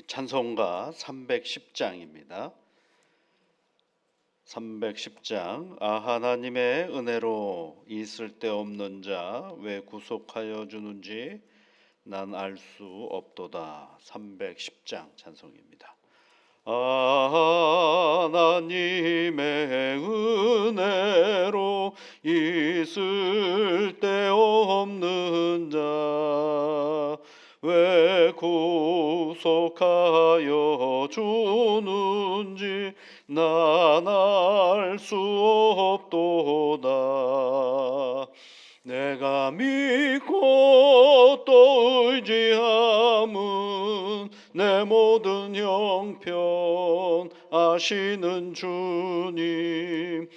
찬송가 310장입니다. 310장. 하나님의 은혜로 이 쓸데없는 자 왜 구속하여 주는지 난 알 수 없도다. 310장 찬송입니다. 하나님의 은혜로 이 쓸데없는 자 왜 구속하여 주는지 난 알 수 없도다. 내가 믿고 또 의지함은 내 모든 형편 아시는 주님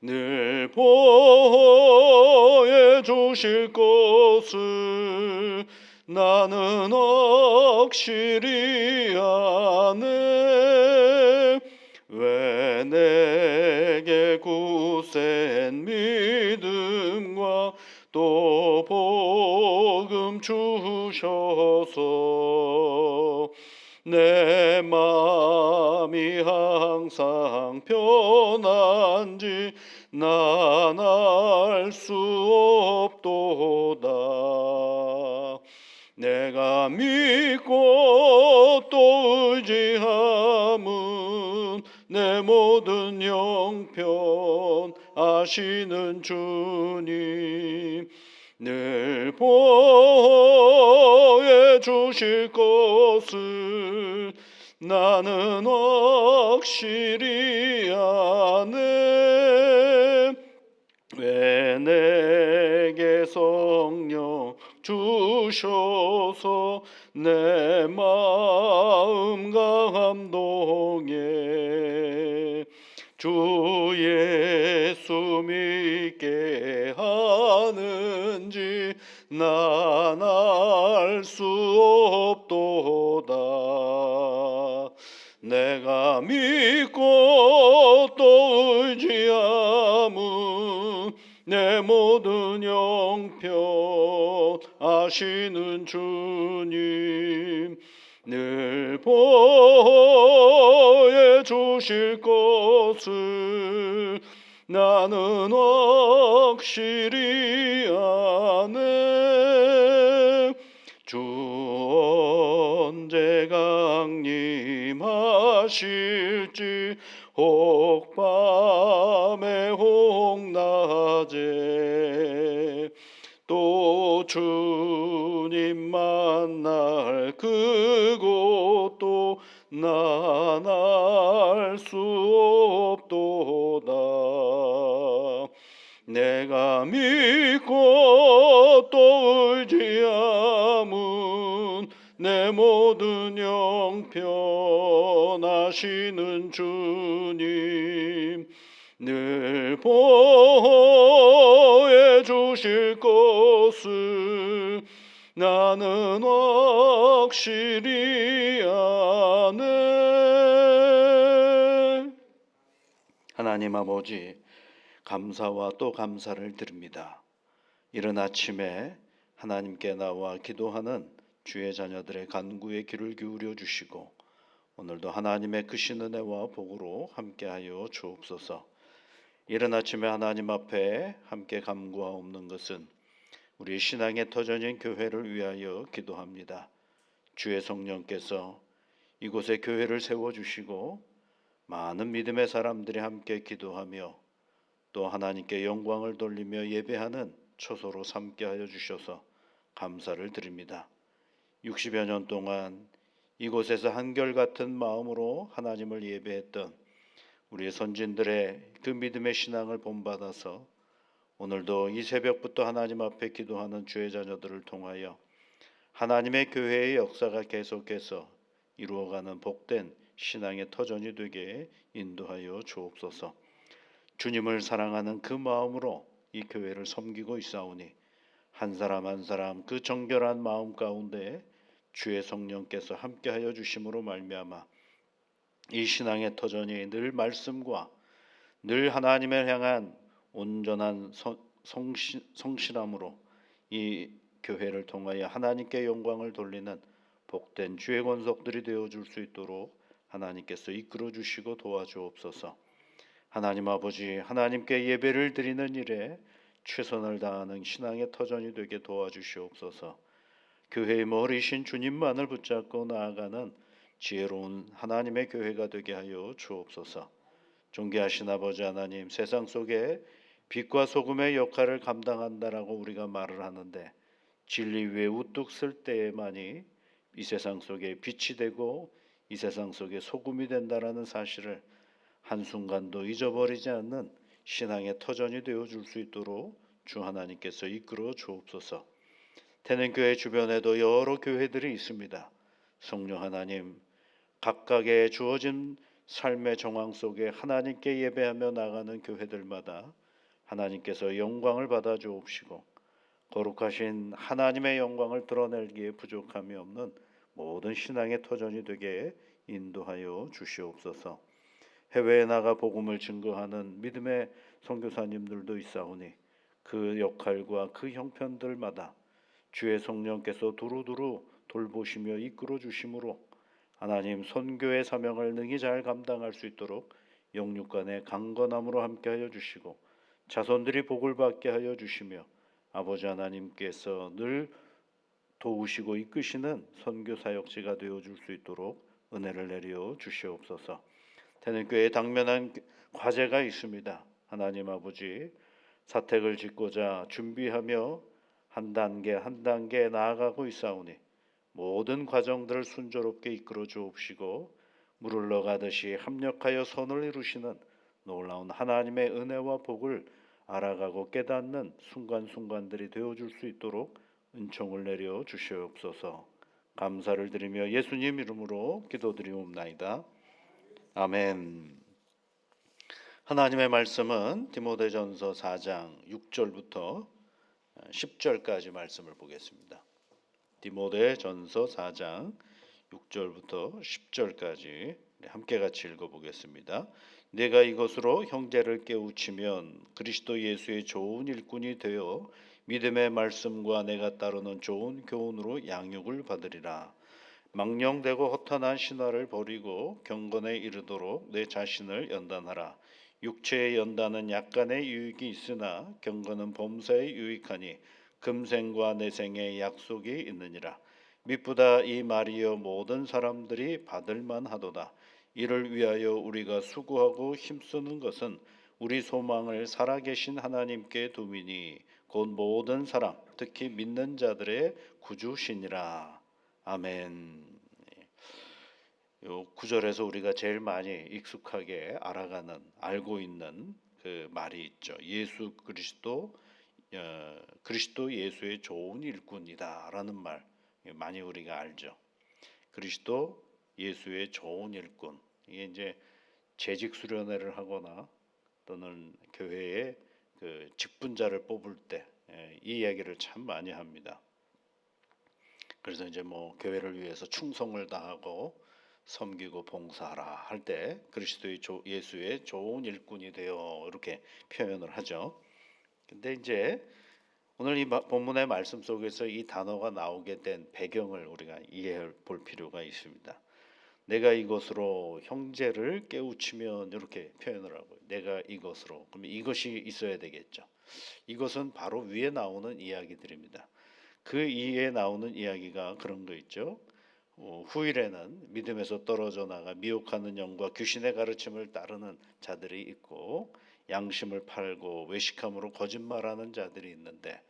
늘 보호해 주실 것을 나는 확실히 아네. 왜 내게 굳센 믿음과 또 복음 주셔서 내 마음이 항상 편한지 난 알 수 없도다. 내가 믿고 또 의지함은 내 모든 형편 아시는 주님 늘 보호해 주실 것을 나는 확실히 아네. 왜 내게 성령 주셔서 내 마음 감동해 주 예수 믿게 하는지 난 알 수 없도다. 내가 믿고 또 의지함은 내 모든 형편 아시는 주님 늘 보호해 주실 것을 나는 확실히 아네. 주 언제 강림하실지 혹 밤에 혹 낮에 또 주님 만날 그곳도 난 알 수 없도다. 내가 믿고 또 의지함은 내 모든 형편 아시는 주님 늘 보호해 주실 것을 나는 확실히 아네. 하나님 아버지, 감사와 또 감사를 드립니다. 이른 아침에 하나님께 나와 기도하는 주의 자녀들의 간구에 귀를 기울여 주시고 오늘도 하나님의 크신 은혜와 복으로 함께하여 주옵소서. 이른 아침에 하나님 앞에 함께 간구하옵는 것은 우리 신앙의 터전인 교회를 위하여 기도합니다. 주의 성령께서 이곳에 교회를 세워주시고 많은 믿음의 사람들이 함께 기도하며 또 하나님께 영광을 돌리며 예배하는 초소로 삼게 하여 주셔서 감사를 드립니다. 60여 년 동안 이곳에서 한결같은 마음으로 하나님을 예배했던 우리 선진들의 그 믿음의 신앙을 본받아서 오늘도 이 새벽부터 하나님 앞에 기도하는 주의 자녀들을 통하여 하나님의 교회의 역사가 계속해서 이루어가는 복된 신앙의 터전이 되게 인도하여 주옵소서. 주님을 사랑하는 그 마음으로 이 교회를 섬기고 있사오니 한 사람 한 사람 그 정결한 마음 가운데 주의 성령께서 함께하여 주심으로 말미암아 이 신앙의 터전이 늘 말씀과 늘 하나님을 향한 온전한 성실함으로 이 교회를 통하여 하나님께 영광을 돌리는 복된 주의 권속들이 되어 줄 수 있도록 하나님께서 이끌어 주시고 도와주옵소서. 하나님 아버지, 하나님께 예배를 드리는 일에 최선을 다하는 신앙의 터전이 되게 도와주시옵소서. 교회의 머리신 주님만을 붙잡고 나아가는 지혜로운 하나님의 교회가 되게 하여 주옵소서. 존귀하신 아버지 하나님, 세상 속에 빛과 소금의 역할을 감당한다라고 우리가 말을 하는데 진리 위에 우뚝 설 때에만이 이 세상 속에 빛이 되고 이 세상 속에 소금이 된다라는 사실을 한순간도 잊어버리지 않는 신앙의 터전이 되어 줄 수 있도록 주 하나님께서 이끌어 주옵소서. 태능교회 주변에도 여러 교회들이 있습니다. 성령 하나님, 각각의 주어진 삶의 정황 속에 하나님께 예배하며 나가는 교회들마다 하나님께서 영광을 받아 주옵시고 거룩하신 하나님의 영광을 드러내기에 부족함이 없는 모든 신앙의 터전이 되게 인도하여 주시옵소서. 해외에 나가 복음을 증거하는 믿음의 선교사님들도 있사오니 그 역할과 그 형편들마다 주의 성령께서 두루두루 돌보시며 이끌어 주심으로 하나님 선교의 사명을 능히 잘 감당할 수 있도록 영육간의 강건함으로 함께하여 주시고 자손들이 복을 받게 하여 주시며 아버지 하나님께서 늘 도우시고 이끄시는 선교 사역지가 되어 줄 수 있도록 은혜를 내려 주시옵소서. 태능교회에 당면한 과제가 있습니다. 하나님 아버지, 사택을 짓고자 준비하며 한 단계 한 단계 나아가고 있사오니 모든 과정들을 순조롭게 이끌어 주옵시고 물을 넣어가듯이 합력하여 선을 이루시는 놀라운 하나님의 은혜와 복을 알아가고 깨닫는 순간순간들이 되어줄 수 있도록 은총을 내려 주시옵소서. 감사를 드리며 예수님 이름으로 기도드리옵나이다. 아멘. 하나님의 말씀은 디모데전서 4장 6절부터 10절까지 말씀을 보겠습니다. 디모데전서 4장 6절부터 10절까지 함께 같이 읽어보겠습니다. 내가 이것으로 형제를 깨우치면 그리스도 예수의 좋은 일꾼이 되어 믿음의 말씀과 내가 따르는 좋은 교훈으로 양육을 받으리라. 망령되고 허탄한 신화를 버리고 경건에 이르도록 내 자신을 연단하라. 육체의 연단은 약간의 유익이 있으나 경건은 범사에 유익하니 금생과 내생의 약속이 있느니라. 미쁘다 이 말이여 모든 사람들이 받을 만하도다. 이를 위하여 우리가 수고하고 힘쓰는 것은 우리 소망을 살아계신 하나님께 두미니 곧 모든 사람 특히 믿는 자들의 구주시니라. 아멘. 요 구절에서 우리가 제일 많이 익숙하게 알고 있는 그 말이 있죠. 예수 그리스도 예수의 좋은 일꾼이다라는 말 많이 우리가 알죠. 그리스도 예수의 좋은 일꾼. 이게 이제 재직 수련회를 하거나 또는 교회에 그 직분자를 뽑을 때 이 이야기를 참 많이 합니다. 그래서 이제 뭐 교회를 위해서 충성을 다하고 섬기고 봉사하라 할 때 그리스도의 예수의 좋은 일꾼이 되어 이렇게 표현을 하죠. 근데 이제 오늘 이 본문의 말씀 속에서 이 단어가 나오게 된 배경을 우리가 이해해 볼 필요가 있습니다. 내가 이것으로 형제를 깨우치면 이렇게 표현을 하고요. 내가 이것으로 그러면 이것이 있어야 되겠죠. 이것은 바로 위에 나오는 이야기들입니다. 그 위에 나오는 이야기가 그런 거 있죠. 후일에는 믿음에서 떨어져 나가 미혹하는 영과 귀신의 가르침을 따르는 자들이 있고 양심을 팔고 외식함으로 거짓말하는 자들이 있는데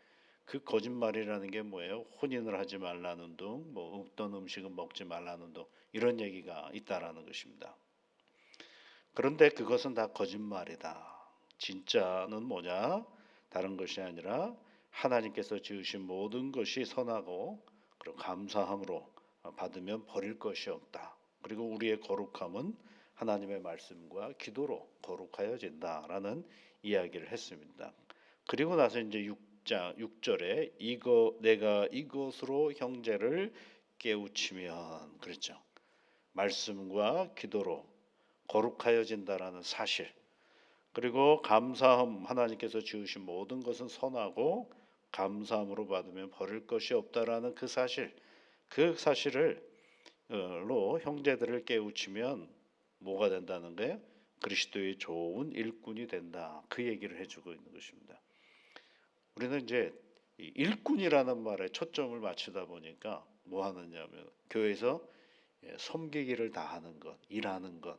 그 거짓말이라는 게 뭐예요? 혼인을 하지 말라는 둥, 뭐 없던 음식은 먹지 말라는 둥 이런 얘기가 있다라는 것입니다. 그런데 그것은 다 거짓말이다. 진짜는 뭐냐? 다른 것이 아니라 하나님께서 지으신 모든 것이 선하고 그리고 감사함으로 받으면 버릴 것이 없다. 그리고 우리의 거룩함은 하나님의 말씀과 기도로 거룩하여진다라는 이야기를 했습니다. 그리고 나서 이제 6절에 내가 이것으로 형제를 깨우치면 그랬죠. 말씀과 기도로 거룩하여진다라는 사실. 그리고 감사함 하나님께서 지으신 모든 것은 선하고 감사함으로 받으면 버릴 것이 없다라는 그 사실을 형제들을 깨우치면 뭐가 된다는 거예요? 그리스도의 좋은 일꾼이 된다. 그 얘기를 해주고 있는 것입니다. 우리는 이제 이 일꾼이라는 말에 초점을 맞추다 보니까 뭐 하느냐면 교회에서 섬기기를 다하는 것, 일하는 것,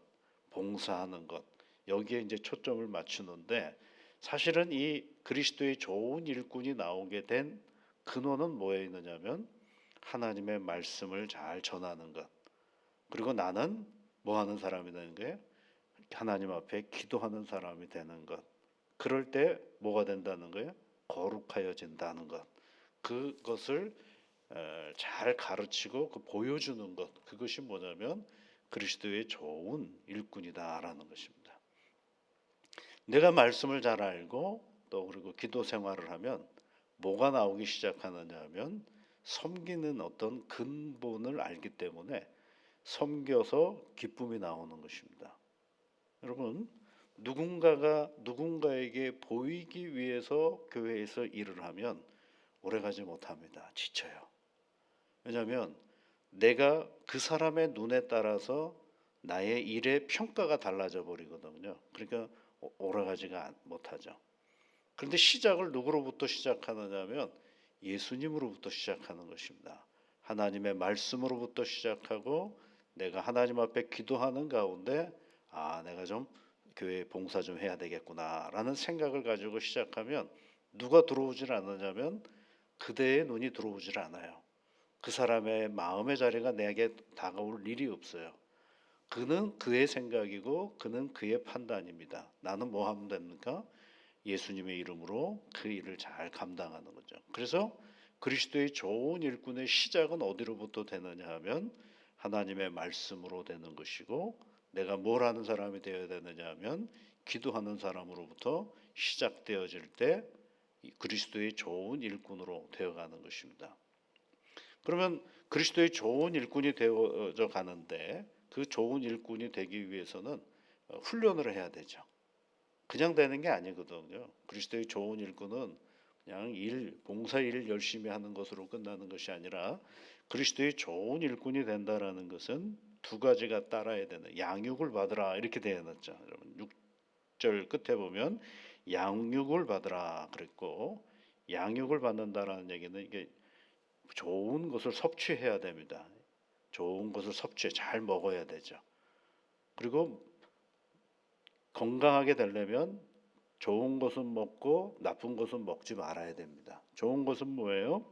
봉사하는 것, 여기에 이제 초점을 맞추는데, 사실은 이 그리스도의 좋은 일꾼이 나오게 된 근원은 뭐에 있느냐면 하나님의 말씀을 잘 전하는 것, 그리고 나는 뭐 하는 사람이 되는 거예요? 하나님 앞에 기도하는 사람이 되는 것. 그럴 때 뭐가 된다는 거예요? 거룩하여진다는 것. 그것을 잘 가르치고 보여주는 것. 그것이 뭐냐면 그리스도의 좋은 일꾼이다라는 것입니다. 내가 말씀을 잘 알고 또 그리고 기도 생활을 하면 뭐가 나오기 시작하느냐 하면 섬기는 어떤 근본을 알기 때문에 섬겨서 기쁨이 나오는 것입니다. 여러분, 누군가가 누군가에게 보이기 위해서 교회에서 일을 하면 오래가지 못합니다. 지쳐요. 왜냐하면 내가 그 사람의 눈에 따라서 나의 일의 평가가 달라져 버리거든요. 그러니까 오래가지가 못하죠. 그런데 시작을 누구로부터 시작하느냐면 예수님으로부터 시작하는 것입니다. 하나님의 말씀으로부터 시작하고 내가 하나님 앞에 기도하는 가운데 내가 좀 교회 봉사 좀 해야 되겠구나라는 생각을 가지고 시작하면 누가 들어오질 않느냐면 그대의 눈이 들어오질 않아요. 그 사람의 마음의 자리가 내게 다가올 일이 없어요. 그는 그의 생각이고 그는 그의 판단입니다. 나는 뭐 하면 됩니까? 예수님의 이름으로 그 일을 잘 감당하는 거죠. 그래서 그리스도의 좋은 일꾼의 시작은 어디로부터 되느냐 하면 하나님의 말씀으로 되는 것이고, 내가 뭘 하는 사람이 되어야 되느냐 하면 기도하는 사람으로부터 시작되어질 때 그리스도의 좋은 일꾼으로 되어가는 것입니다. 그러면 그리스도의 좋은 일꾼이 되어져 가는데 그 좋은 일꾼이 되기 위해서는 훈련을 해야 되죠. 그냥 되는 게 아니거든요. 그리스도의 좋은 일꾼은 그냥 봉사 일 열심히 하는 것으로 끝나는 것이 아니라 그리스도의 좋은 일꾼이 된다라는 것은 두 가지가 따라야 되는, 양육을 받으라 이렇게 되어 놨죠. 여러분 6절 끝에 보면 양육을 받으라 그랬고, 양육을 받는다라는 얘기는 이게 좋은 것을 섭취해야 됩니다. 좋은 것을 잘 먹어야 되죠. 그리고 건강하게 되려면 좋은 것은 먹고 나쁜 것은 먹지 말아야 됩니다. 좋은 것은 뭐예요?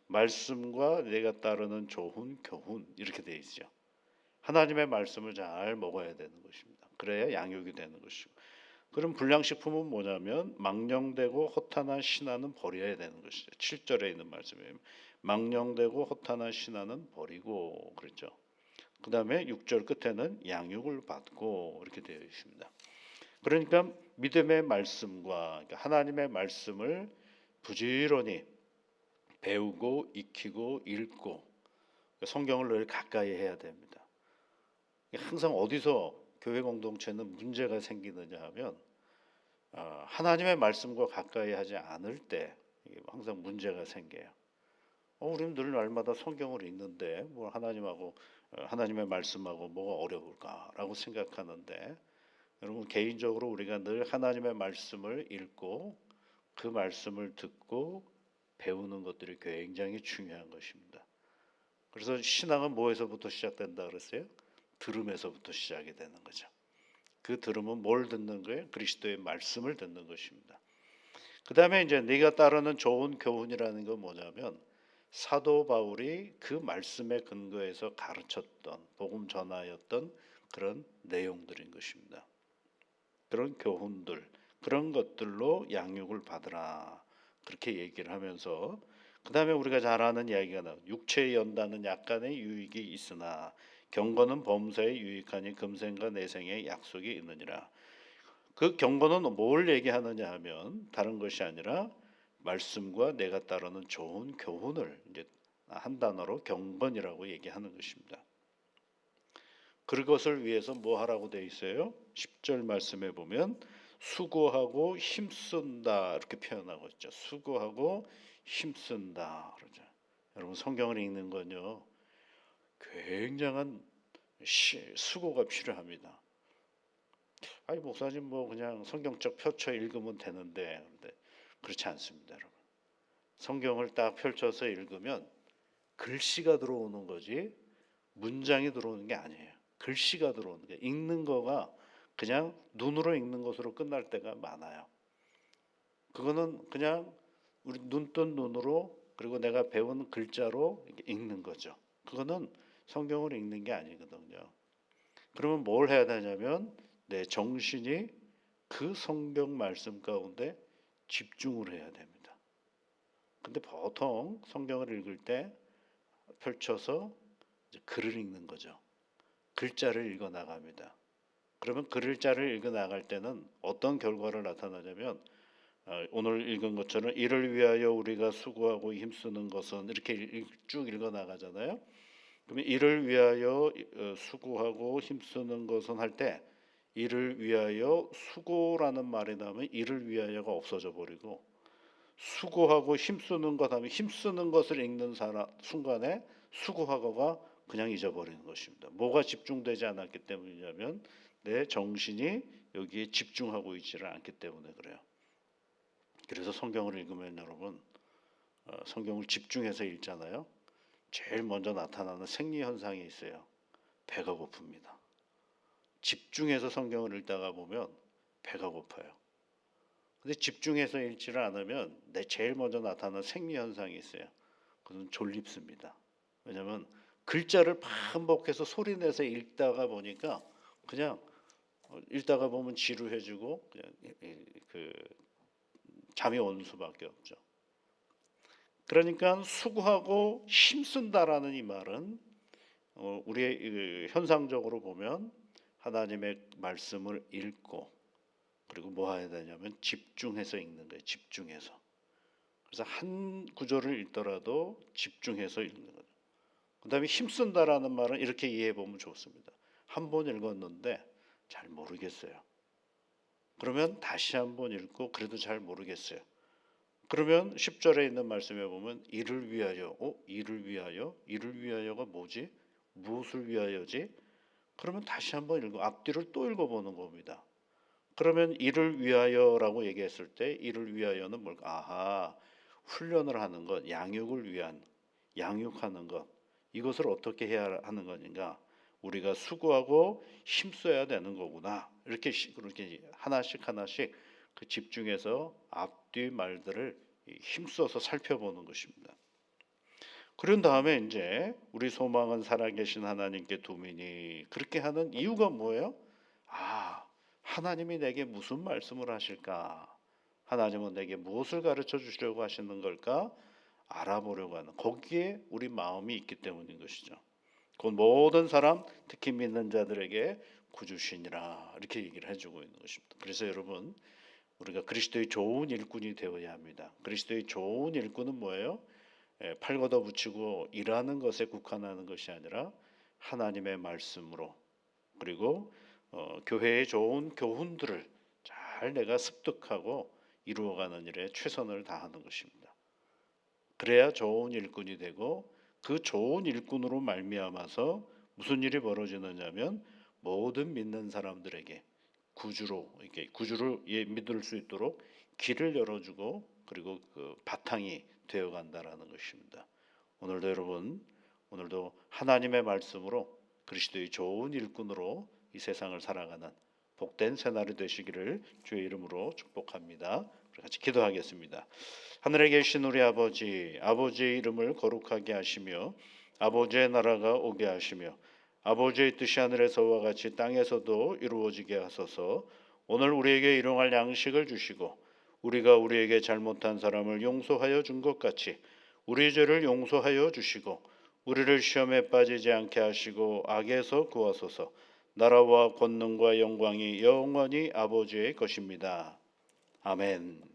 말씀과 내가 따르는 좋은 교훈, 이렇게 되어 있죠. 하나님의 말씀을 잘 먹어야 되는 것입니다. 그래야 양육이 되는 것이고. 그럼 불량식품은 뭐냐면 망령되고 허탄한 신화는 버려야 되는 것이죠. 7절에 있는 말씀이에요. 망령되고 허탄한 신화는 버리고 그랬죠. 그 다음에 6절 끝에는 양육을 받고 이렇게 되어 있습니다. 그러니까 믿음의 말씀과 하나님의 말씀을 부지런히 배우고 익히고 읽고 성경을 늘 가까이 해야 됩니다. 항상 어디서 교회 공동체는 문제가 생기느냐 하면 하나님의 말씀과 가까이 하지 않을 때 항상 문제가 생겨요. 우리는 늘 날마다 성경을 읽는데 뭐 하나님의 말씀하고 뭐가 어려울까라고 생각하는데, 여러분 개인적으로 우리가 늘 하나님의 말씀을 읽고 그 말씀을 듣고 배우는 것들이 굉장히 중요한 것입니다. 그래서 신앙은 뭐에서부터 시작된다 그랬어요? 들음에서부터 시작이 되는 거죠. 그 들음은 뭘 듣는 거예요? 그리스도의 말씀을 듣는 것입니다. 그 다음에 이제 네가 따르는 좋은 교훈이라는 건 뭐냐면 사도 바울이 그 말씀에 근거해서 가르쳤던, 복음 전하였던 그런 내용들인 것입니다. 그런 교훈들, 그런 것들로 양육을 받으라 그렇게 얘기를 하면서, 그 다음에 우리가 잘 아는 이야기가 나와요. 육체의 연단은 약간의 유익이 있으나 경건은 범사에 유익하니 금생과 내생에 약속이 있느니라. 그 경건은 뭘 얘기하느냐 하면 다른 것이 아니라 말씀과 내가 따르는 좋은 교훈을 이제 한 단어로 경건이라고 얘기하는 것입니다. 그것을 위해서 뭐 하라고 되어 있어요? 10절 말씀에 보면 수고하고 힘쓴다 이렇게 표현하고 있죠. 수고하고 힘쓴다 그러죠. 여러분 성경을 읽는 건요, 굉장한 수고가 필요합니다. 아니 목사님 뭐 그냥 성경책 펼쳐 읽으면 되는데 근데 그렇지 않습니다, 여러분. 성경을 딱 펼쳐서 읽으면 글씨가 들어오는 거지 문장이 들어오는 게 아니에요. 글씨가 들어오는 게 읽는 거가 그냥 눈으로 읽는 것으로 끝날 때가 많아요. 그거는 그냥 우리 눈뜬 눈으로 그리고 내가 배운 글자로 읽는 거죠. 그거는 성경을 읽는 게 아니거든요. 그러면 뭘 해야 되냐면 내 정신이 그 성경 말씀 가운데 집중을 해야 됩니다. 근데 보통 성경을 읽을 때 펼쳐서 글을 읽는 거죠. 글자를 읽어 나갑니다. 그러면 글자를 읽어 나갈 때는 어떤 결과를 나타나냐면 오늘 읽은 것처럼 이를 위하여 우리가 수고하고 힘쓰는 것은 이렇게 쭉 읽어 나가잖아요. 그러면 이를 위하여 수고하고 힘쓰는 것은 할 때 이를 위하여 수고라는 말이 나오면 이를 위하여가 없어져 버리고 수고하고 힘쓰는 것 하면 힘쓰는 것을 읽는 순간에 수고하고가 그냥 잊어버리는 것입니다. 뭐가 집중되지 않았기 때문이냐면 내 정신이 여기에 집중하고 있지를 않기 때문에 그래요. 그래서 성경을 읽으면 여러분 성경을 집중해서 읽잖아요. 제일 먼저 나타나는 생리 현상이 있어요. 배가 고픕니다. 집중해서 성경을 읽다가 보면 배가 고파요. 근데 집중해서 읽지를 않으면 제일 먼저 나타나는 생리 현상이 있어요. 그건 졸립습니다. 왜냐하면 글자를 반복해서 소리내서 읽다가 보니까 그냥 읽다가 보면 지루해지고 그냥 잠이 오는 수밖에 없죠. 그러니까 수고하고 힘쓴다라는 이 말은 우리의 현상적으로 보면 하나님의 말씀을 읽고 그리고 뭐 해야 되냐면 집중해서 읽는 거예요. 집중해서. 그래서 한 구절을 읽더라도 집중해서 읽는 거죠. 그다음에 힘쓴다라는 말은 이렇게 이해해 보면 좋습니다. 한 번 읽었는데 잘 모르겠어요. 그러면 다시 한 번 읽고 그래도 잘 모르겠어요. 그러면 10절에 있는 말씀에 보면 이를 위하여, 이를 위하여, 이를 위하여가 뭐지? 무엇을 위하여지? 그러면 다시 한번 읽고 앞뒤를 또 읽어보는 겁니다. 그러면 이를 위하여라고 얘기했을 때 이를 위하여는 뭘까? 아하, 훈련을 하는 것, 양육을 위한, 양육하는 것. 이것을 어떻게 해야 하는 것인가? 우리가 수고하고 힘써야 되는 거구나. 이렇게 하나씩 하나씩 그 집중해서 앞뒤 말들을 힘써서 살펴보는 것입니다. 그런 다음에 이제 우리 소망은 살아계신 하나님께 두미니 그렇게 하는 이유가 뭐예요? 하나님이 내게 무슨 말씀을 하실까? 하나님은 내게 무엇을 가르쳐 주시려고 하시는 걸까? 알아보려고 하는 거기에 우리 마음이 있기 때문인 것이죠. 곧 모든 사람 특히 믿는 자들에게 구주시니라 이렇게 얘기를 해주고 있는 것입니다. 그래서 여러분 우리가 그리스도의 좋은 일꾼이 되어야 합니다. 그리스도의 좋은 일꾼은 뭐예요? 팔 걷어붙이고 일하는 것에 국한하는 것이 아니라 하나님의 말씀으로 그리고 교회의 좋은 교훈들을 잘 내가 습득하고 이루어가는 일에 최선을 다하는 것입니다. 그래야 좋은 일꾼이 되고 그 좋은 일꾼으로 말미암아서 무슨 일이 벌어지느냐면 모든 믿는 사람들에게 구주를 믿을 수 있도록 길을 열어주고 그리고 그 바탕이 되어간다라는 것입니다. 오늘도 여러분 오늘도 하나님의 말씀으로 그리스도의 좋은 일꾼으로 이 세상을 살아가는 복된 새날이 되시기를 주의 이름으로 축복합니다. 같이 기도하겠습니다. 하늘에 계신 우리 아버지의 이름을 거룩하게 하시며 아버지의 나라가 오게 하시며 아버지의 뜻이 하늘에서와 같이 땅에서도 이루어지게 하소서. 오늘 우리에게 일용할 양식을 주시고 우리가 우리에게 잘못한 사람을 용서하여 준 것 같이 우리 죄를 용서하여 주시고 우리를 시험에 빠지지 않게 하시고 악에서 구하소서. 나라와 권능과 영광이 영원히 아버지의 것입니다. 아멘.